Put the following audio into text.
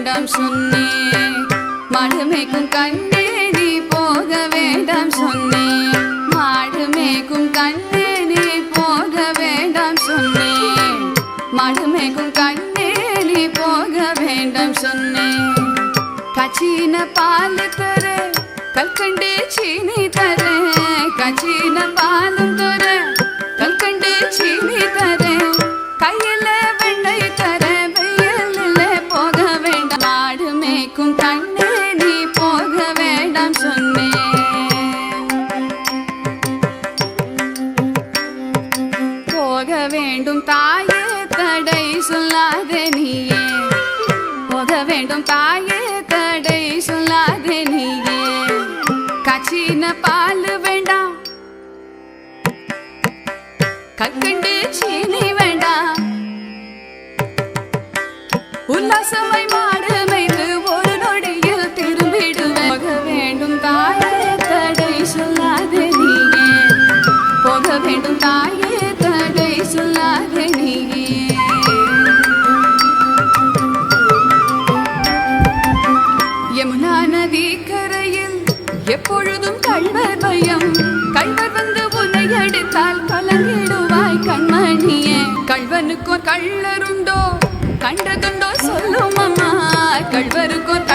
வேண்டாம் சொன்னேன். மாடு மேய்க்கும் கண்ணே நீ போக வேண்டாம் சொன்னேன். மாடு மேய்க்கும் கண்ணே நீ போக வேண்டாம் சொன்னேன். மாடு மேய்க்கும் கண்ணே நீ போக வேண்டாம் சொன்னேன். காய்ச்சின பால் தர கல்கண்டு சீனி தர, காய்ச்சின பாலும் தர கல்கண்டு சீனி தர, கையில வெண்ணெய் தர வெயிலில் போக வேண்டாம். மாடு மேய்க்கும் கண்ணே நீ போக வேண்டாம் சொன்னேன். போக வேண்டும் தாயே தடை சொல்லாதே நீயே, போக வேண்டும் தாயே தடை சொல்லாதே நீயே. காய்ச்சின பால் வேண்டாம், கற்கண்டு சீனி வேண்டாம், உல்லாசமாய் மாடு மேய்த்து ஒரு நொடியில் திரும்பிடுவேன். போக வேண்டும் தாயே தடை சொல்லாதே நீயே, போக வேண்டும் தாயே தடை சொல்லாதே நீயே. யமுனா நதி கரையில் எப்பொழுதும் கள்வர் பயம், கள்வர் வந்து உன்னை அடித்தால் கலங்கிடுவாய் கண்மணியே. கள்வனுக்கோர் கள்ளருண்டோ கண்டதுண்டோ சொல்லும் அம்மா, கள்வருக்கோர்